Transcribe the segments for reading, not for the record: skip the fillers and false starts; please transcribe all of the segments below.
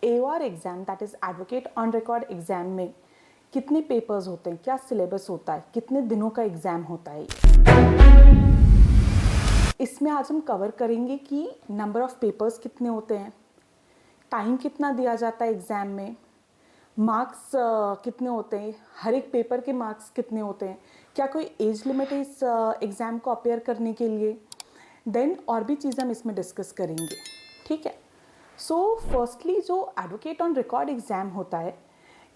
AOR exam that is advocate on record exam में कितने papers होते हैं, क्या सिलेबस होता है, कितने दिनों का एग्ज़ाम होता है, इसमें आज हम कवर करेंगे कि नंबर ऑफ़ पेपर्स कितने होते हैं, टाइम कितना दिया जाता है एग्ज़ाम में, मार्क्स कितने होते हैं, हर एक पेपर के मार्क्स कितने होते हैं, क्या कोई एज लिमिट है इस एग्ज़ाम को अपेयर करने के लिए, देन और भी चीज़ें हम इसमें डिस्कस करेंगे, ठीक है। सो फर्स्टली जो एडवोकेट ऑन रिकॉर्ड एग्ज़ाम होता है,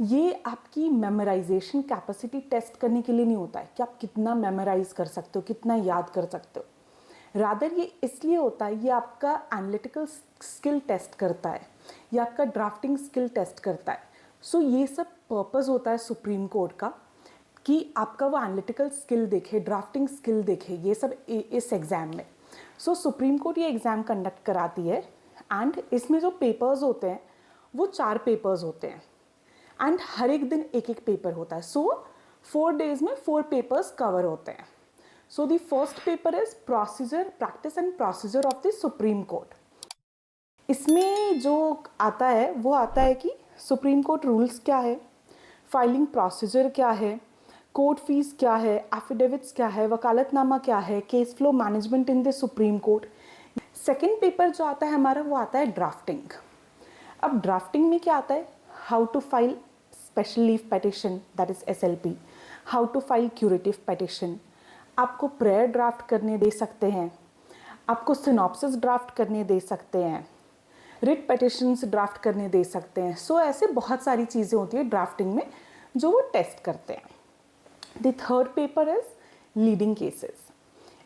ये आपकी मेमोराइजेशन कैपेसिटी टेस्ट करने के लिए नहीं होता है कि आप कितना मेमोराइज कर सकते हो, कितना याद कर सकते हो। रादर ये इसलिए होता है, ये आपका एनालिटिकल स्किल टेस्ट करता है, ये आपका ड्राफ्टिंग स्किल टेस्ट करता है। सो ये सब पर्पस होता है सुप्रीम कोर्ट का कि आपका वो एनालिटिकल स्किल देखे, ड्राफ्टिंग स्किल देखे, ये सब इस एग्ज़ाम में। सो सुप्रीम कोर्ट ये एग्ज़ाम कंडक्ट कराती है एंड इसमें जो पेपर्स होते हैं वो 4 पेपर्स होते हैं एंड हर एक दिन एक एक पेपर होता है। सो 4 डेज में 4 पेपर्स कवर होते हैं। So the first paper is procedure, practice and procedure of the Supreme court. इसमें जो आता है वो आता है कि सुप्रीम कोर्ट रूल्स क्या है, फाइलिंग प्रोसीजर क्या है, कोर्ट फीस क्या है, एफिडेविट्स क्या है, वकालतनामा क्या है, cash flow management in the Supreme court. Second paper जो आता है हमारा वो आता है ड्राफ्टिंग। अब ड्राफ्टिंग में क्या आता है, how to file special leave petition that is SLP, how to file curative petition, आपको प्रेयर ड्राफ्ट करने दे सकते हैं, आपको सिनॉप्सिस ड्राफ्ट करने दे सकते हैं, रिट पेटिशंस ड्राफ्ट करने दे सकते हैं। सो ऐसे बहुत सारी चीज़ें होती है ड्राफ्टिंग में जो वो टेस्ट करते हैं। The third paper is leading cases.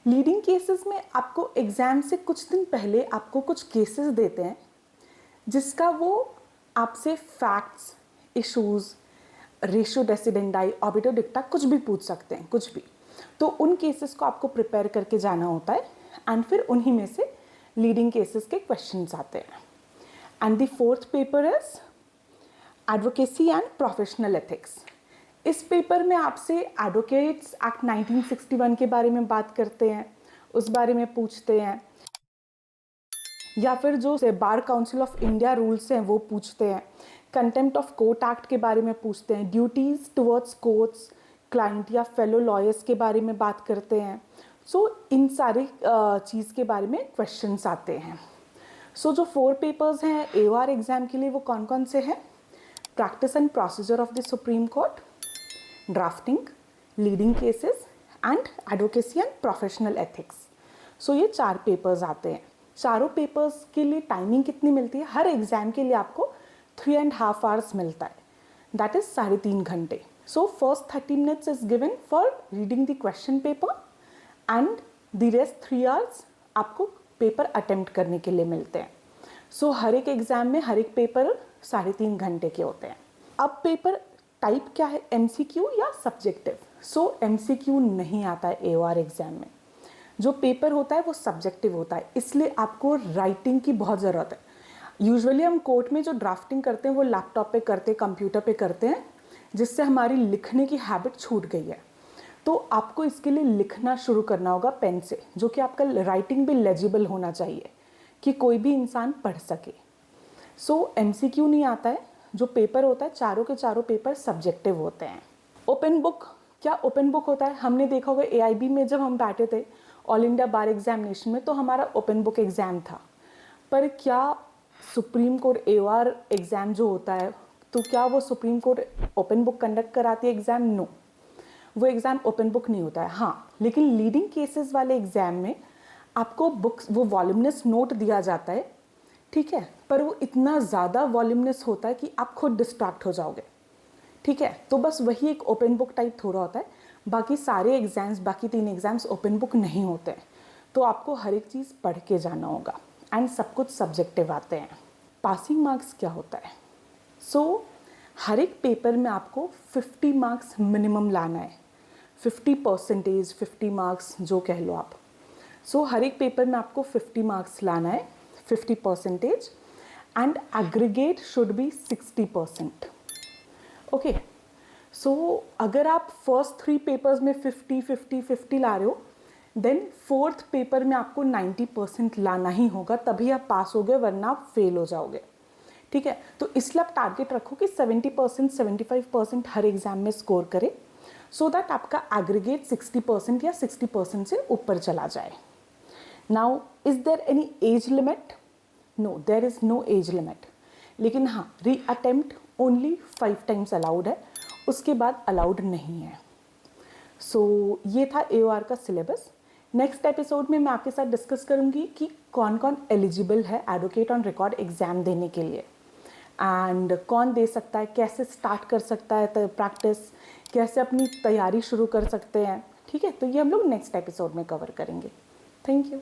Leading cases में आपको एग्ज़ाम से कुछ दिन पहले आपको कुछ केसेस देते हैं जिसका वो आपसे फैक्ट्स, इश्यूज़, रेशियो डेसिडेंडाई, ऑबिटो डिक्टा कुछ भी पूछ सकते हैं, कुछ भी। तो उन केसेस को आपको प्रिपेयर करके जाना होता है एंड फिर उन्हीं में से लीडिंग केसेस के क्वेश्चंस आते हैं। And the fourth paper is advocacy and professional ethics. इस पेपर में आपसे एडवोकेट्स एक्ट 1961 के बारे में बात करते हैं, उस बारे में पूछते हैं, या फिर जो bar council of India rules हैं वो पूछते हैं, कंटेम्प्ट ऑफ कोर्ट एक्ट के बारे में पूछते हैं, ड्यूटीज़ टुवर्ड्स कोर्ट्स, क्लाइंट या फेलो लॉयर्स के बारे में बात करते हैं। सो इन सारे चीज़ के बारे में क्वेश्चंस आते हैं। सो जो 4 पेपर्स हैं AOR एग्ज़ाम के लिए वो कौन कौन से हैं, practice and procedure of the Supreme Court, drafting, leading cases and advocacy and professional ethics. So ये 4 पेपर्स आते हैं। चारों पेपर्स के लिए टाइमिंग कितनी मिलती है, हर एग्ज़ाम के लिए आपको 3.5 आवर्स मिलता है, दैट इज़ 3.5 घंटे। So first 30 minutes is given for reading the question paper and the rest 3 hours आपको पेपर अटेम्प्ट करने के लिए मिलते हैं। सो हर एक एग्ज़ाम में हर एक पेपर 3.5 घंटे के होते हैं। अब पेपर टाइप क्या है, MCQ या सब्जेक्टिव। सो MCQ नहीं आता है AOR एग्ज़ाम में। जो पेपर होता है वो सब्जेक्टिव होता है, इसलिए आपको राइटिंग की बहुत ज़रूरत है। यूजुअली हम कोर्ट में जो ड्राफ्टिंग करते हैं वो लैपटॉप पे करते हैं, कंप्यूटर पे करते हैं, जिससे हमारी लिखने की हैबिट छूट गई है। तो आपको इसके लिए लिखना शुरू करना होगा पेन से, जो कि आपका राइटिंग भी लेजिबल होना चाहिए कि कोई भी इंसान पढ़ सके। सो MCQ नहीं आता है। जो पेपर होता है चारों के चारों पेपर सब्जेक्टिव होते हैं। ओपन बुक, क्या ओपन बुक होता है, हमने देखा होगा AIB में जब हम बैठे थे ऑल इंडिया बार एग्जामिनेशन में, तो हमारा ओपन बुक एग्ज़ाम था। पर क्या सुप्रीम कोर्ट AOR एग्ज़ाम जो होता है, तो क्या वो supreme court open book conduct कराती है एग्ज़ाम? नो, वो एग्ज़ाम ओपन बुक नहीं होता है। हाँ, लेकिन लीडिंग केसेस वाले एग्ज़ाम में आपको बुक्स, वो वॉल्यूमिनस नोट दिया जाता है, ठीक है, पर वो इतना ज़्यादा वॉल्यूमिनस होता है कि आप खुद डिस्ट्रैक्ट हो जाओगे, ठीक है। तो बस वही एक ओपन बुक टाइप थोड़ा होता है, बाकी सारे एग्ज़ाम्स, बाकी 3 एग्ज़ाम्स ओपन बुक नहीं होते हैं। तो आपको हर एक चीज़ पढ़ के जाना होगा एंड सब कुछ सब्जेक्टिव आते हैं। पासिंग मार्क्स क्या होता है, सो हर एक पेपर में आपको 50 मार्क्स मिनिमम लाना है, 50%, 50 मार्क्स जो कह लो आप। सो हर एक पेपर में आपको 50 मार्क्स लाना है, 50%, and aggregate should be 60%। Okay, so अगर आप फर्स्ट 3 पेपर्स में 50, 50, 50 ला रहे हो, देन फोर्थ पेपर में आपको 90% लाना ही होगा, तभी आप पास होगे, वरना आप फेल हो जाओगे, ठीक है, तो इसलिए आप टारगेट रखो कि 70% 75% हर एग्ज़ाम में स्कोर करे, सो दैट आपका एग्रीगेट 60% या 60% से ऊपर चला जाए. Now is there any age limit? No, there is no age limit. लेकिन हाँ, री अटेम्प्ट ओनली 5 टाइम्स अलाउड है, उसके बाद अलाउड नहीं है. सो ये था AOR का सिलेबस. नेक्स्ट एपिसोड में मैं आपके साथ डिस्कस करूँगी कि कौन कौन एलिजिबल है एडवोकेट ऑन रिकॉर्ड एग्ज़ाम देने के लिए, एंड कौन दे सकता है, कैसे स्टार्ट कर सकता है प्रैक्टिस, कैसे अपनी तैयारी शुरू कर सकते हैं. ठीक है, तो ये हम लोग नेक्स्ट एपिसोड में कवर करेंगे. Thank you.